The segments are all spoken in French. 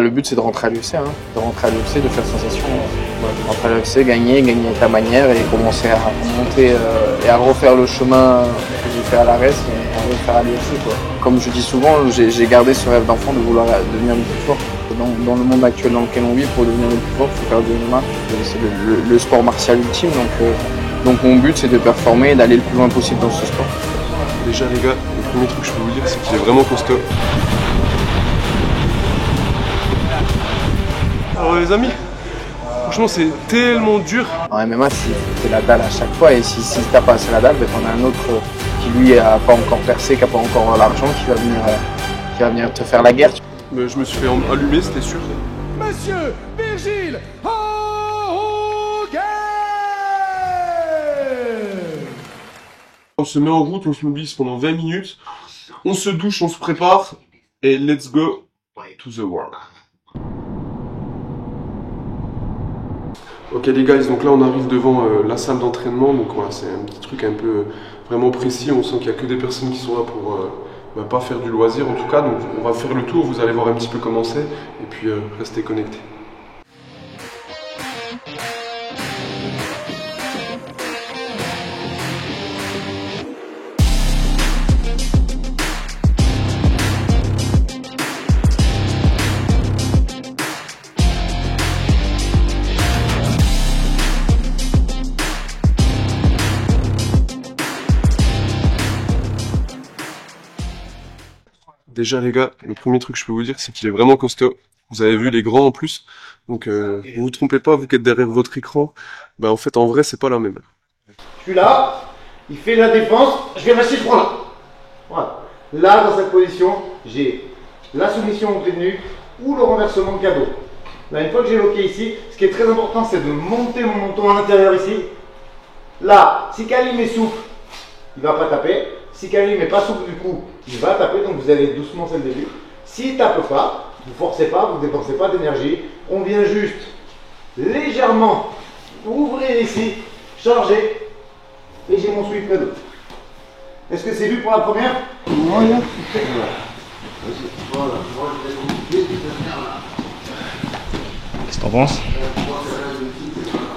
Le but c'est de rentrer à l'UFC, de rentrer à l'UFC, de faire sensation, de rentrer à l'UFC, gagner à ta manière et commencer à monter et à refaire le chemin que j'ai fait à l'ARES et à refaire à l'UFC. Comme je dis souvent, j'ai gardé ce rêve d'enfant de vouloir devenir le plus fort. Dans le monde actuel dans lequel on vit, pour devenir le plus fort, il faut faire du MMA. C'est le sport martial ultime, donc mon but c'est de performer et d'aller le plus loin possible dans ce sport. Déjà les gars, le premier truc que je peux vous dire, c'est qu'il est vraiment costaud. Alors les amis, franchement c'est tellement dur. En MMA c'est la dalle à chaque fois et si t'as pas assez la dalle, t'en as un autre qui lui a pas encore percé, qui a pas encore l'argent, qui va venir te faire la guerre. Mais je me suis fait allumer, c'était sûr. Monsieur Virgile Hogan. On se met en route, on se mobilise pendant 20 minutes, on se douche, on se prépare et let's go to the world. Ok les guys, donc là on arrive devant la salle d'entraînement, donc voilà, c'est un petit truc un peu vraiment précis, on sent qu'il n'y a que des personnes qui sont là pour pas faire du loisir en tout cas, donc on va faire le tour, vous allez voir un petit peu comment c'est, et puis restez connectés. Déjà les gars, le premier truc que je peux vous dire, c'est qu'il est vraiment costaud. Vous avez vu les grands en plus, donc vous vous trompez pas, vous qui êtes derrière votre écran, en fait en vrai c'est pas la même. Je suis là, il fait la défense, je vais rester ce point-là. Voilà. Là dans cette position, j'ai la soumission au clé de nuque ou le renversement de cadeau. Là une fois que j'ai loqué ici, ce qui est très important c'est de monter mon menton à l'intérieur ici. Là, si Kalim est souple, il ne va pas taper. Si Kalim n'est pas souple du coup, il va taper, donc vous allez doucement, c'est le début. S'il ne tape pas, vous ne forcez pas, vous ne dépensez pas d'énergie. On vient juste légèrement ouvrir ici, charger, et j'ai mon sweep cadeau. Est-ce que c'est vu pour la première? Voilà. Qu'est-ce que t'en penses?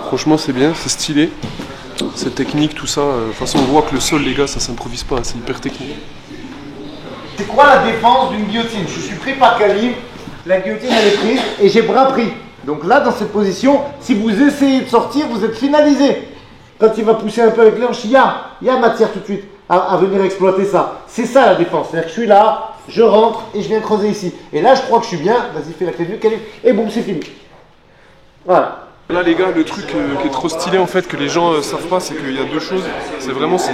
Franchement c'est bien, c'est stylé. Cette technique, tout ça, de toute façon on voit que le sol les gars ça s'improvise pas, c'est hyper technique. C'est quoi la défense d'une guillotine? Je suis pris par Kalim, la guillotine elle est prise et j'ai bras pris. Donc là dans cette position, si vous essayez de sortir, vous êtes finalisé. Quand il va pousser un peu avec l'hanche, il y a matière tout de suite à venir exploiter ça. C'est ça la défense, c'est-à-dire que je suis là, je rentre et je viens creuser ici. Et là je crois que je suis bien, vas-y fais la clé de Kalim, et boum c'est fini. Voilà. Là les gars, le truc qui est trop stylé en fait, que les gens savent pas, c'est qu'il y a deux choses.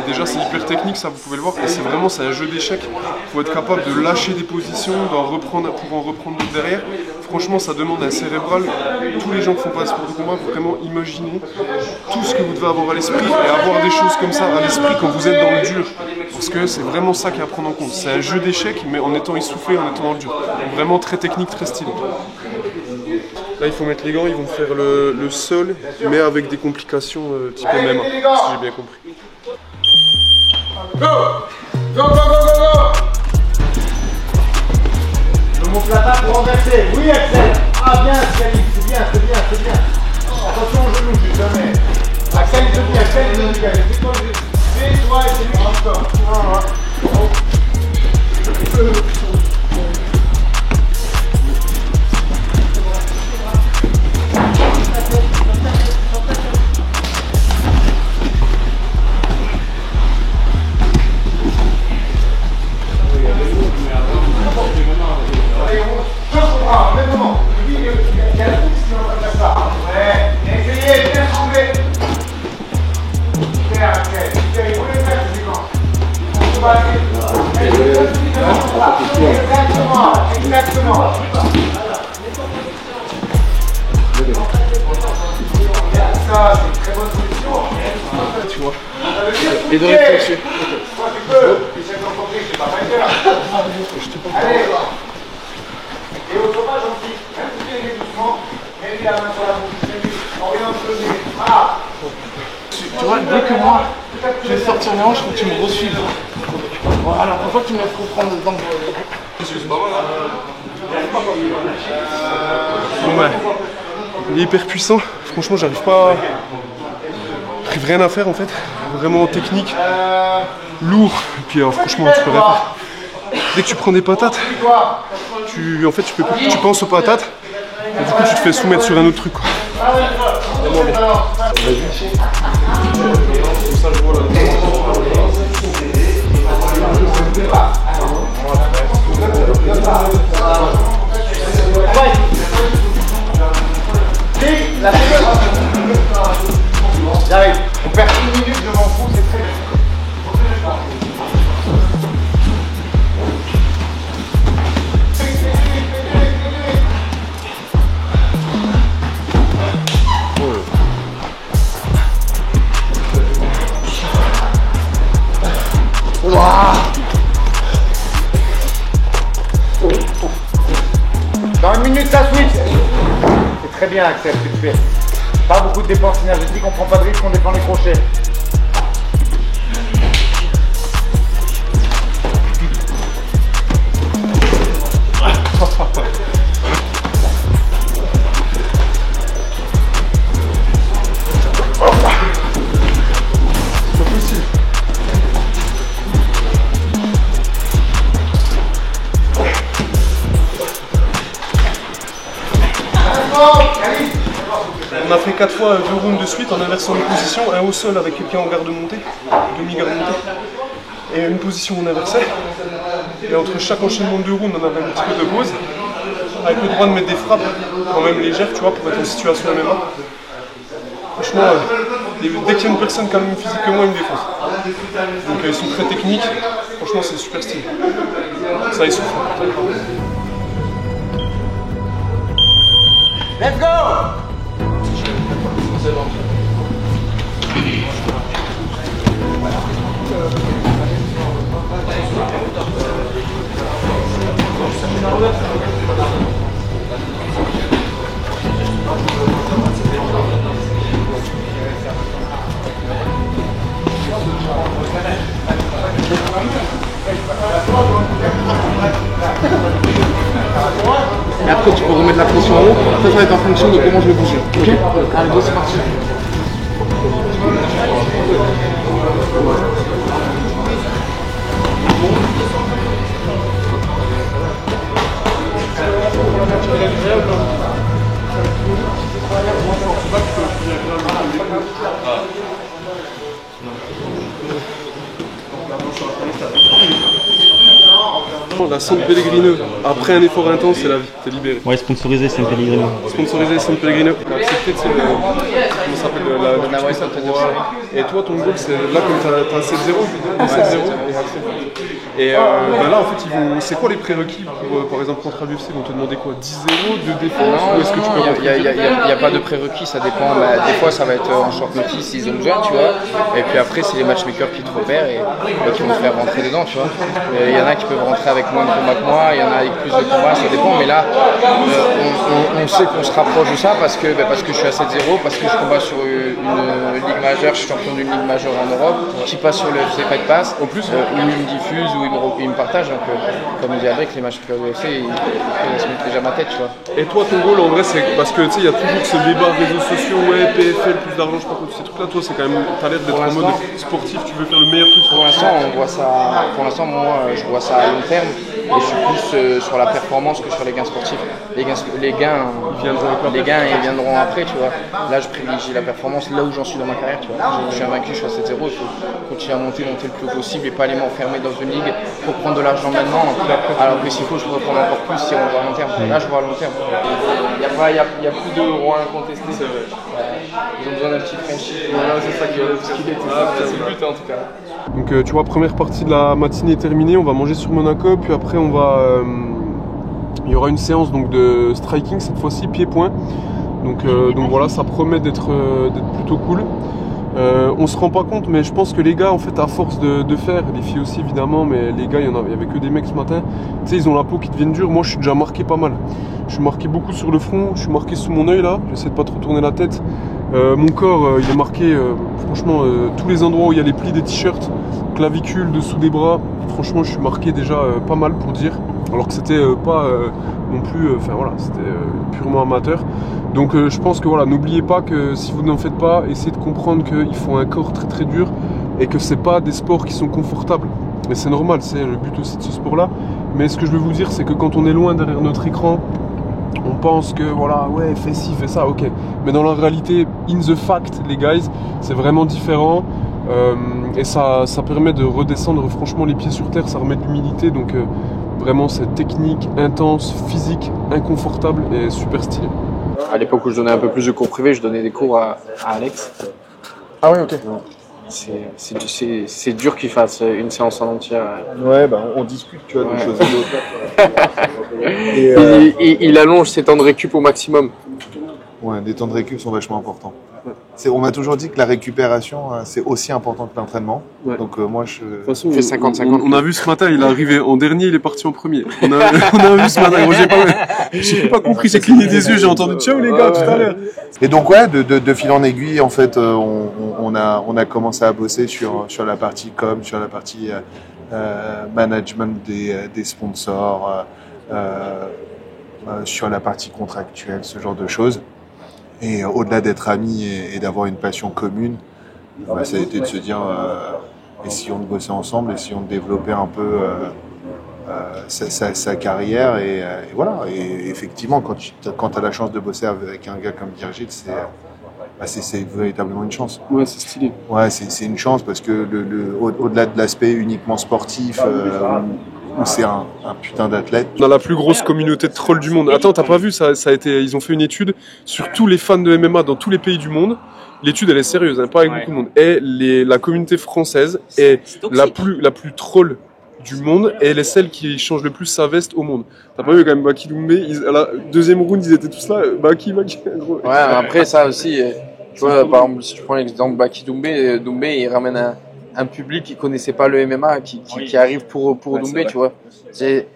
Déjà c'est hyper technique, ça vous pouvez le voir, et c'est un jeu d'échecs. Il faut être capable de lâcher des positions, pour en reprendre d'autres derrière. Franchement ça demande un cérébral. Tous les gens qui font pas de sport de combat, vraiment imaginer tout ce que vous devez avoir à l'esprit et avoir des choses comme ça à l'esprit quand vous êtes dans le dur. Parce que c'est vraiment ça qu'il y a à prendre en compte. C'est un jeu d'échecs mais en étant essoufflé, en étant dans le dur. Donc, vraiment très technique, très stylé. Là il faut mettre les gants, ils vont faire le sol, mais avec des complications type MMA, si j'ai bien compris. Go! Go, go, go, go, go! Je monte la table pour renverser. Oui Axel! Ah bien Axel, c'est bien, c'est bien, c'est bien. Attention aux genoux, je jamais. Axel il te dit, Axel il te dit, c'est toi et c'est lui encore. Exactement. Ça, c'est une très bonne solution. Tu vois. Et de réfléchir. Toi, tu peux. Les chefs d'entreprise, c'est pas fighter. Allez. Et au sauvage, on dit, même si tu es doucement, mets-lui la main sur la bouche, oriente le nez. Ah. Tu vois, dès que moi, je vais sortir mes hanches, il faut que tu me resuives. Voilà, faut pas que tu me laisses reprendre dedans. C'est pas mal, hein. bah, il est hyper puissant. Franchement, j'arrive pas. J'arrive rien à faire en fait. Vraiment technique, lourd. Et puis franchement, tu peux rien faire. Dès que tu prends des patates, tu penses aux patates. Et du coup, tu te fais soumettre sur un autre truc. Vraiment bien. Vas-y. Ça, je vois là. J'arrive. On perd 1 minute, je m'en fous, c'est très bien. Dans 1 minute, ça switch. C'est très bien, Axel, ce que tu fais. Pas beaucoup de dépenses énergétiques, on prend pas de risque, on défend les crochets. On a fait 4 fois 2 rounds de suite en inversant une position, un au sol avec quelqu'un en garde montée, demi-garde montée, et une position où on inversait. Et entre chaque enchaînement de 2 rounds, on avait un petit peu de pause, avec le droit de mettre des frappes quand même légères, tu vois, pour être en situation MMA. Franchement, dès qu'il y a une personne qui a le même physique que moi, il me défonce. Donc ils sont très techniques, franchement c'est super stylé. Ça ils souffrent. Let's go! Et après tu peux remettre la pression en haut, ça va être en fonction de comment je vais bouger. Ok? Allez, go, c'est parti. La San Pellegrino, après un effort intense, c'est la vie, t'es libéré. Ouais, sponsorisé San Pellegrino. Sponsorisé San Pellegrino. T'as accepté, tu sais, comment ça s'appelle, et toi, ton goal, c'est là, comme t'as un 7-0, et bah là, en fait, c'est quoi les prérequis pour, par exemple, contre l'UFC? Ils vont te demander quoi? 10-0 de défense? Ou est-ce que tu peux Il n'y a pas de prérequis, ça dépend. Bah, des fois, ça va être en short notice, ils ont besoin, tu vois. Et puis après, c'est les matchmakers qui te repèrent et qui vont te faire rentrer dedans, tu vois. Il y en a qui peuvent rentrer avec moins de combats que moi, il y en a avec plus de combats, ça dépend. Mais là, on sait qu'on se rapproche de ça parce que je suis à 7-0, parce que je combats sur une ligue majeure, je suis champion d'une ligue majeure en Europe, qui passe sur le UFC Fight Pass, au plus, où ils me diffusent, où ils me partagent. Donc, comme dit Adric, les matchs de l'UFC, ils se mettent déjà ma tête, tu vois. Et toi, ton goal, en vrai, c'est parce que tu sais, il y a toujours ce débat réseaux sociaux, ouais, PFL, plus d'argent, je sais pas quoi, tous ces trucs-là. Toi, c'est quand même, t'as l'air d'être en mode sportif, tu veux faire le meilleur truc. Pour l'instant, on voit ça. Pour l'instant, moi, je vois ça à long terme. Et je suis plus sur la performance que sur les gains sportifs. Les gains, ils viendront après, tu vois. Là, je privilégie la performance là où j'en suis dans ma carrière, tu vois. Je suis invaincu, je suis à 7-0, il faut continuer à monter le plus haut possible et pas aller m'enfermer dans une ligue pour prendre de l'argent maintenant. Alors que s'il faut, je pourrais prendre encore plus si on voit à long terme. Là, je vois à long terme. Il n'y a plus de roi incontesté. Ils ont besoin d'un petit Frenchie. Voilà, c'est ça qui est c'est le but en tout cas. Donc tu vois, première partie de la matinée est terminée, on va manger sur Monaco, puis après on va, il y aura une séance donc de striking cette fois-ci, pied-point. Donc voilà, ça promet d'être plutôt cool. On se rend pas compte, mais je pense que les gars, en fait, à force de faire, les filles aussi évidemment, mais les gars, il y avait que des mecs ce matin. Tu sais, ils ont la peau qui devient dure. Moi, je suis déjà marqué pas mal. Je suis marqué beaucoup sur le front, je suis marqué sous mon œil là. J'essaie de pas trop tourner la tête. Mon corps, il est marqué, franchement, tous les endroits où il y a les plis des t-shirts, clavicule, dessous des bras. Franchement, je suis marqué déjà pas mal pour dire. alors que c'était pas non plus, enfin voilà, c'était purement amateur. Donc je pense que voilà, n'oubliez pas que si vous n'en faites pas, essayez de comprendre qu'il faut un corps très très dur et que c'est pas des sports qui sont confortables. Mais c'est normal, c'est le but aussi de ce sport-là. Mais ce que je veux vous dire, c'est que quand on est loin derrière notre écran, on pense que voilà, ouais, fais ci, fais ça, ok. Mais dans la réalité, in the fact, les guys, c'est vraiment différent. Et ça permet de redescendre franchement les pieds sur terre, ça remet de l'humilité. Donc vraiment, c'est technique, intense, physique, inconfortable et super stylé. À l'époque où je donnais un peu plus de cours privés, je donnais des cours à Alex. Ah ouais, ok. C'est dur qu'il fasse une séance en entière. Ouais, bah on discute, tu vois, de choses et d'autres. Il allonge ses temps de récup au maximum. Ouais, des temps de récup sont vachement importants. On m'a toujours dit que la récupération, c'est aussi important que l'entraînement. Ouais. Donc moi, je... De toute façon, fait 50-50. on a vu ce matin, il est arrivé en dernier, il est parti en premier. On a vu ce matin. Moi, j'ai pas compris, j'ai cligné des yeux, j'ai entendu ciao les gars tout à l'heure. Et donc ouais, de fil en aiguille, en fait, on a commencé à bosser sur la partie com, sur la partie management des sponsors, sur la partie contractuelle, ce genre de choses. Et au-delà d'être amis et d'avoir une passion commune, ça a été de se dire essayons de bosser ensemble, essayons de développer un peu sa carrière et voilà. Et effectivement, quand tu as la chance de bosser avec un gars comme Virgile, c'est véritablement une chance. Ouais, c'est stylé. Ouais, c'est une chance parce que au-delà de l'aspect uniquement sportif, où c'est un putain d'athlète. On a la plus grosse communauté de trolls du monde. Attends, t'as pas vu, ça a été, ils ont fait une étude sur tous les fans de MMA dans tous les pays du monde. L'étude, elle est sérieuse, hein, pas avec beaucoup de monde. Et la communauté française est la plus troll du monde et elle est celle qui change le plus sa veste au monde. T'as pas vu quand même Baki Doumbé, à la deuxième round, ils étaient tous là, Baki. Gros. Ouais, après ça aussi, tu vois, par exemple, si tu prends l'exemple Baki Doumbé, il ramène un public qui connaissait pas le MMA, qui arrive pour Doumbé, tu vois. C'est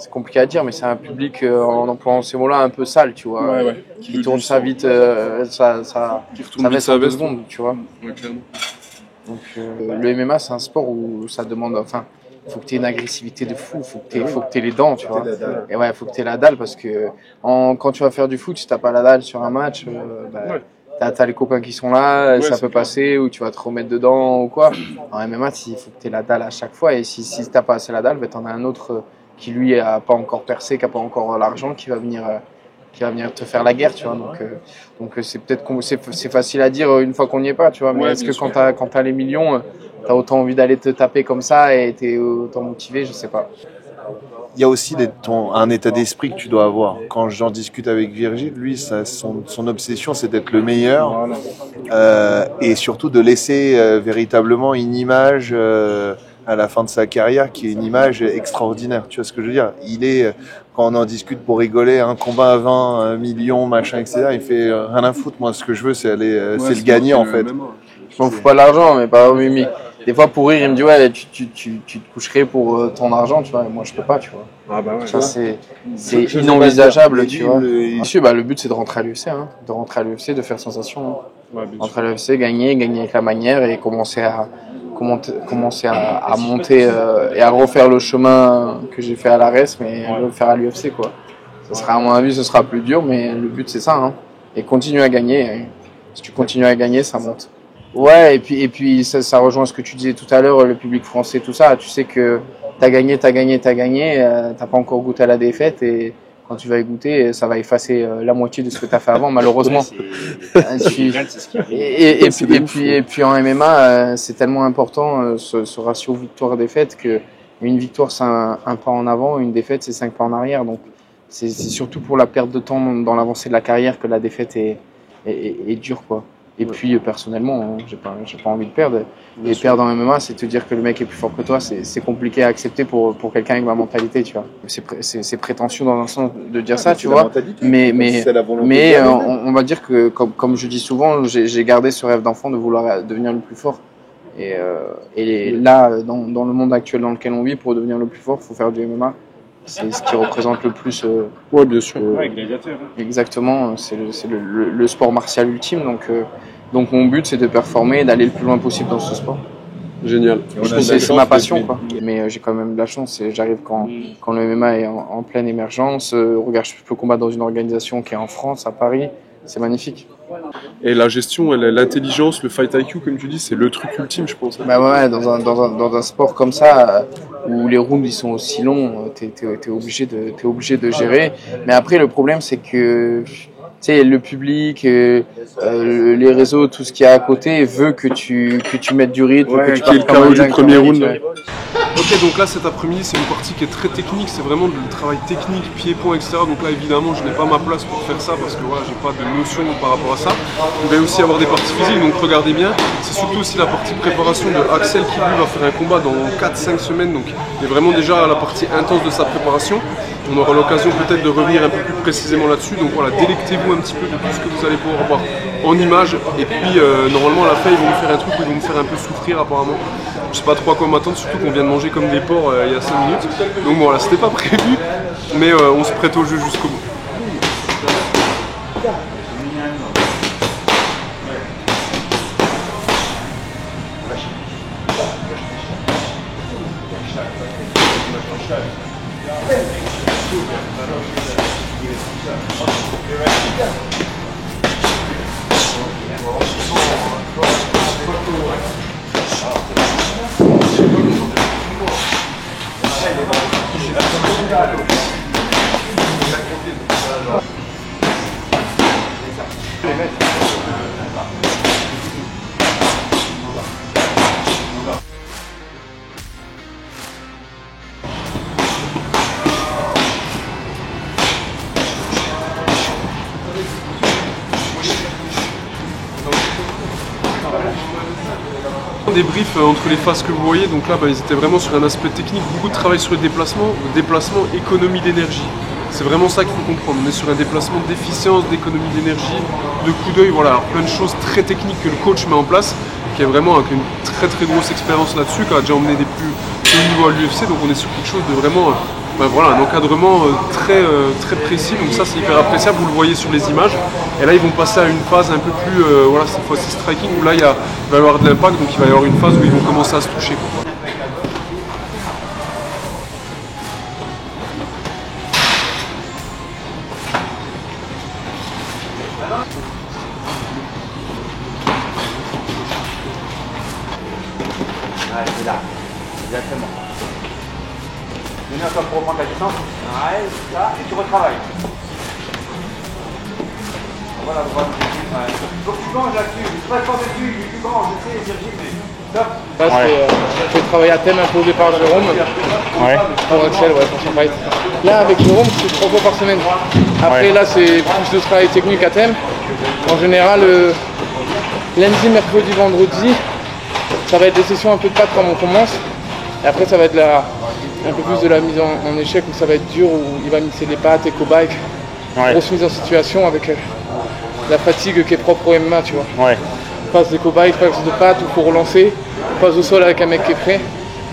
compliqué à dire, mais c'est un public, en employant ces mots-là, un peu sale, tu vois. Ouais. Qui tourne ça vite, ça veste en 2 secondes, tu vois. Ouais, clairement. Donc le MMA, c'est un sport où ça demande, enfin, faut que tu aies une agressivité de fou, faut que tu aies les dents, tu vois. Et ouais, faut que tu aies la dalle parce que quand tu vas faire du foot, si t'as pas la dalle sur un match, t'as les copains qui sont là, ça peut passer, ou tu vas te remettre dedans ou quoi. En MMA, il faut que tu aies la dalle à chaque fois, et si t'as pas assez la dalle, t'en as un autre qui lui a pas encore percé, qui a pas encore l'argent, qui va venir te faire la guerre, tu vois. Donc c'est peut-être c'est facile à dire une fois qu'on n'y est pas, tu vois. Mais est-ce que quand t'as les millions, t'as autant envie d'aller te taper comme ça et t'es autant motivé, je sais pas. Il y a aussi un état d'esprit que tu dois avoir. Quand j'en discute avec Virgile, lui, son obsession, c'est d'être le meilleur et surtout de laisser véritablement une image à la fin de sa carrière qui est une image extraordinaire. Tu vois ce que je veux dire? Quand on en discute pour rigoler, un combat à 20 millions, machin, etc., il fait rien à foutre. Moi, ce que je veux, c'est le gagner, en fait. Je m'en fous pas de l'argent, mais pas Mimi. Des fois, pour rire, il me dit, ouais, tu te coucherais pour ton argent, tu vois. Et moi, je peux pas, tu vois. Ah bah ouais. Ça, c'est inenvisageable, tu vois. Ensuite, le but, c'est de rentrer à l'UFC, hein. De rentrer à l'UFC, de faire sensation. Hein. Ouais, rentrer à l'UFC, gagner avec la manière et commencer à monter et à refaire le chemin que j'ai fait à l'ARES, mais le faire à l'UFC, quoi. Ça sera, à mon avis, ce sera plus dur, mais le but, c'est ça, hein. Et continue à gagner. Si tu continues à gagner, ça monte. Ouais, et puis ça rejoint ce que tu disais tout à l'heure, le public français, tout ça. Tu sais que t'as gagné, t'as pas encore goûté à la défaite, et quand tu vas y goûter, ça va effacer la moitié de ce que t'as fait avant, malheureusement. Et puis en MMA, c'est tellement important ce ratio victoire-défaite que une victoire c'est un pas en avant, une défaite c'est 5 pas en arrière. Donc c'est surtout pour la perte de temps dans l'avancée de la carrière que la défaite est dure, quoi. Et puis personnellement, j'ai pas envie de perdre. Et perdre en MMA, c'est te dire que le mec est plus fort que toi, c'est compliqué à accepter pour quelqu'un avec ma mentalité, tu vois. C'est prétentieux dans un sens de dire ça, tu vois. Mais on va dire que comme je dis souvent, j'ai gardé ce rêve d'enfant de vouloir devenir le plus fort. Et là, dans le monde actuel dans lequel on vit, pour devenir le plus fort, il faut faire du MMA. C'est ce qui représente le plus. Ouais, bien sûr. Gladiateur. Exactement, c'est le sport martial ultime. Donc mon but, c'est de performer et d'aller le plus loin possible dans ce sport. Génial. C'est ma passion, quoi. Mais j'ai quand même de la chance. J'arrive quand le MMA est en pleine émergence. Regarde, je peux combattre dans une organisation qui est en France, à Paris. C'est magnifique. Et la gestion, l'intelligence, le fight IQ, comme tu dis, c'est le truc ultime, je pense. Bah ouais, dans un sport comme ça, où les rounds ils sont aussi longs, t'es obligé de gérer. Mais après, le problème, c'est que tu sais, le public, les réseaux, tout ce qu'il y a à côté veut que tu mettes du rythme, que tu qui est le chaos du premier round. Ouais. Ok, donc là cet après-midi c'est une partie qui est très technique, c'est vraiment du travail technique, pied-point, etc. Donc là évidemment je n'ai pas ma place pour faire ça parce que voilà, j'ai pas de notion par rapport à ça. Il va aussi avoir des parties physiques, donc regardez bien. C'est surtout aussi la partie préparation de Axel qui lui va faire un combat dans 4-5 semaines. Donc il est vraiment déjà à la partie intense de sa préparation. On aura l'occasion peut-être de revenir un peu plus précisément là-dessus. Donc voilà, délectez-vous un petit peu de tout ce que vous allez pouvoir voir en images. Et puis normalement à la fin ils vont me faire un truc où ils vont me faire un peu souffrir apparemment. Je sais pas trop à quoi m'attendre, surtout qu'on vient de manger comme des porcs il y a 5 minutes. Donc voilà, c'était pas prévu, mais on se prête au jeu jusqu'au bout. Des briefs entre les phases que vous voyez, donc là ils étaient vraiment sur un aspect technique, beaucoup de travail sur le déplacement, économie d'énergie. C'est vraiment ça qu'il faut comprendre, on est sur un déplacement d'efficience, d'économie d'énergie, de coup d'œil, voilà, alors plein de choses très techniques que le coach met en place, qui est vraiment avec une très très grosse expérience là-dessus, qui a déjà emmené des plus hauts niveaux à l'UFC, donc on est sur quelque chose de vraiment, voilà, un encadrement très précis, donc ça c'est hyper appréciable, vous le voyez sur les images. Et là ils vont passer à une phase un peu plus, voilà, cette fois-ci striking, où là il va y avoir de l'impact, donc il va y avoir une phase où ils vont commencer à se toucher, quoi. Ouais, c'est là, exactement. Venez encore pour reprendre la distance. Ouais, ça, et tu retravailles. Voilà, voilà. Ouais. Donc tu manges là-dessus, je suis pas fort dessus, il est plus grand, je sais, Virgile, mais top. Là, je fais travailler à thème imposé par Jérôme. Ouais. Pour Axel, ouais, pour son fight. Là, avec Jérôme, c'est 3 fois par semaine. Après, là, c'est plus de travail technique à thème. En général, lundi, mercredi, vendredi, ça va être des sessions un peu de pattes comme on commence. Et après, ça va être un peu plus de la mise en échec où ça va être dur, où il va mixer des pattes, éco-bike. Grosse mise en situation avec la fatigue qui est propre au MMA, tu vois. Ouais. Phase d'éco-bike, phase de pattes où il faut relancer, phase au sol avec un mec qui est prêt.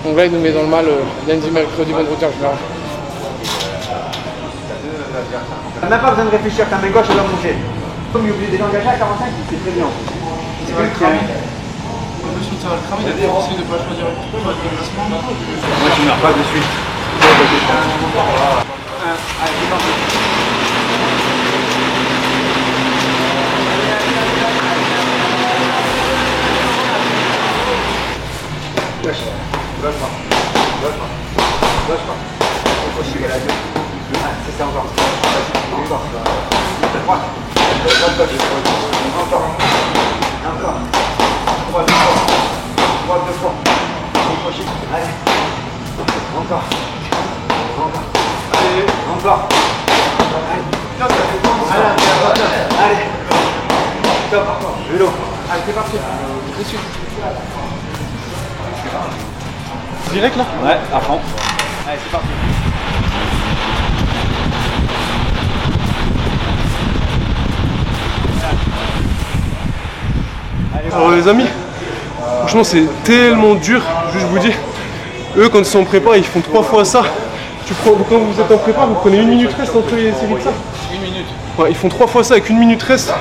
Donc là, il nous met dans le mal lundi, mercredi, vendredi en général. Même pas besoin de réfléchir, ta main gauche elle va monter. Comme il oublie de l'engager à 45, c'est très bien. C'est que le cramer. Ensuite, ça va le cramer, il a essayé de ne pas choisir un petit peu votre déplacement. Moi, tu ne meurs pas de suite. Allez, c'est parti. Lâche pas. Lâche pas. Lâche pas. C'est ça encore. Encore. Droite. Encore. Encore. Droite de fond. Droite de fond. Allez. Encore. Encore. Allez. Encore. Allez. Top. Vélo. Allez, c'est parti. De suite. Direct là? Ouais, à fond. Allez, c'est parti. Alors les amis, franchement c'est tellement dur, juste vous dire, eux quand ils sont en prépa ils font 3 fois ça. Quand vous êtes en prépa vous prenez 1 minute reste entre les séries de ça. 1 minute. Ouais, ils font 3 fois ça avec 1 minute reste.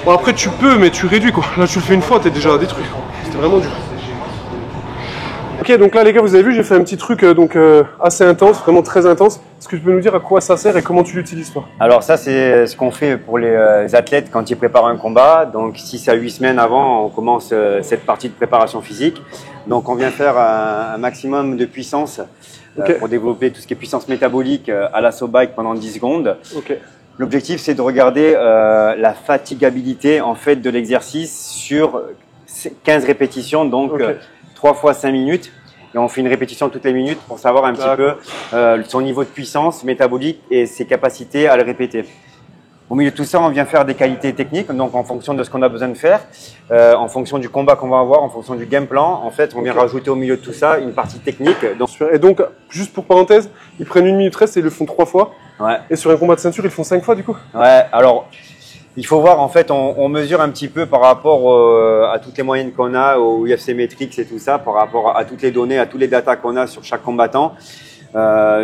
Bon après tu peux mais tu réduis quoi, là tu le fais une fois t'es déjà détruit. C'était vraiment dur. Ok, donc là les gars, vous avez vu, j'ai fait un petit truc assez intense, vraiment très intense. Est-ce que tu peux nous dire à quoi ça sert et comment tu l'utilises toi? Alors ça, c'est ce qu'on fait pour les athlètes quand ils préparent un combat. Donc 6 à 8 semaines avant, on commence cette partie de préparation physique. Donc on vient faire un maximum de puissance pour développer tout ce qui est puissance métabolique à l'assaut bike pendant 10 secondes. Okay. L'objectif, c'est de regarder la fatigabilité en fait de l'exercice sur 15 répétitions, donc 3 fois 5 minutes. Et on fait une répétition toutes les minutes pour savoir un petit peu son niveau de puissance métabolique et ses capacités à le répéter. Au milieu de tout ça, on vient faire des qualités techniques, donc en fonction de ce qu'on a besoin de faire, en fonction du combat qu'on va avoir, en fonction du game plan. En fait, on vient rajouter au milieu de tout ça une partie technique. Et donc, juste pour parenthèse, ils prennent 1 minute 13 et ils le font 3 fois. Ouais. Et sur un combat de ceinture, ils le font 5 fois du coup? Ouais, alors il faut voir, en fait, on mesure un petit peu par rapport à toutes les moyennes qu'on a, au UFC Metrics et tout ça, par rapport à toutes les données, à tous les datas qu'on a sur chaque combattant,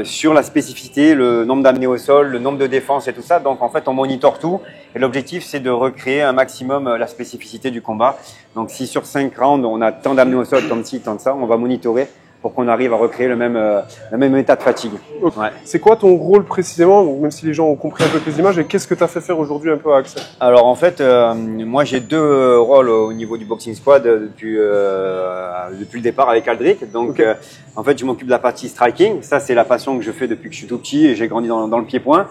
sur la spécificité, le nombre d'amenés au sol, le nombre de défenses et tout ça. Donc en fait, on monitore tout et l'objectif, c'est de recréer un maximum la spécificité du combat. Donc si sur 5 rounds, on a tant d'amenés au sol, tant de ci, tant de ça, on va monitorer pour qu'on arrive à recréer le même état de fatigue. Okay. Ouais. C'est quoi ton rôle précisément, même si les gens ont compris un peu les images, et qu'est-ce que tu as fait faire aujourd'hui un peu à Axel? Alors en fait, moi j'ai 2 rôles au niveau du Boxing Squad depuis le départ avec Aldric. Donc en fait, je m'occupe de la partie striking. Ça, c'est la passion que je fais depuis que je suis tout petit et j'ai grandi dans le pied-point.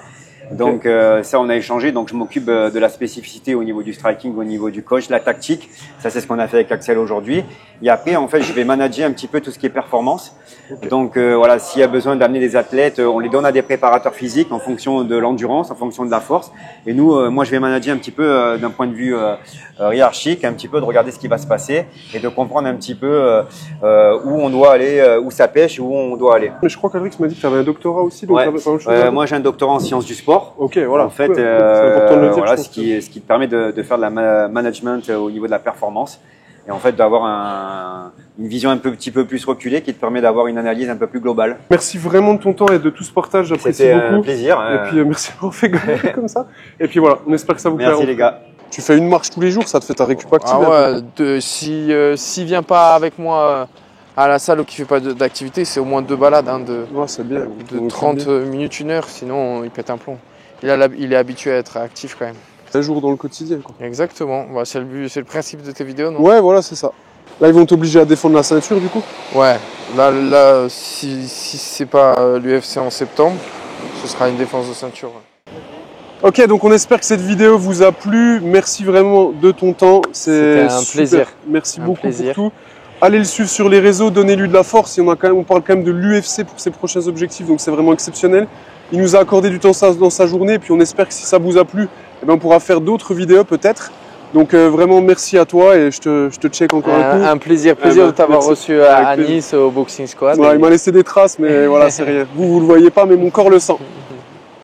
Donc ça, on a échangé. Donc je m'occupe de la spécificité au niveau du striking, au niveau du coach, la tactique. Ça, c'est ce qu'on a fait avec Axel aujourd'hui. Et après, en fait, je vais manager un petit peu tout ce qui est performance. Donc voilà, s'il y a besoin d'amener des athlètes, on les donne à des préparateurs physiques en fonction de l'endurance, en fonction de la force. Et nous, moi, je vais manager un petit peu d'un point de vue hiérarchique, un petit peu de regarder ce qui va se passer et de comprendre un petit peu où on doit aller, où ça pêche, où on doit aller. Mais je crois qu'Aldric m'a dit que tu avais un doctorat aussi. Donc moi, j'ai un doctorat en sciences du sport. Ok, voilà. En fait, c'est important de le dire, voilà, ce qui te permet de faire de la management au niveau de la performance. Et en fait, d'avoir une vision un petit peu plus reculée qui te permet d'avoir une analyse un peu plus globale. Merci vraiment de ton temps et de tout ce partage, j'apprécie beaucoup. C'était un plaisir. Et puis merci d'avoir fait comme ça. Et puis voilà, on espère que ça vous plaît. Merci les gars. Tu fais une marche tous les jours, ça te fait ta récup active? Ah ouais, s'il vient pas avec moi à la salle ou qui fait pas d'activité, c'est au moins 2 balades c'est bien. de 30 minutes, 1 heure, sinon il pète un plomb. Il est habitué à être actif quand même. Un jour dans le quotidien, quoi. Exactement, bah, c'est le principe de tes vidéos, non? Ouais, voilà, c'est ça. Là, ils vont t'obliger à défendre la ceinture, du coup? Ouais, là si c'est pas l'UFC en septembre, ce sera une défense de ceinture. Ouais. Ok, donc on espère que cette vidéo vous a plu. Merci vraiment de ton temps. C'était un plaisir. Merci beaucoup pour tout. Allez le suivre sur les réseaux, donnez-lui de la force. On parle quand même de l'UFC pour ses prochains objectifs, donc c'est vraiment exceptionnel. Il nous a accordé du temps dans sa journée, et puis on espère que si ça vous a plu, eh bien, on pourra faire d'autres vidéos peut-être. Donc vraiment merci à toi et je te check encore un coup. Un plaisir de t'avoir reçu à Nice au Boxing Squad. Ouais, il m'a laissé des traces, mais voilà, c'est rien. Vous le voyez pas, mais mon corps le sent.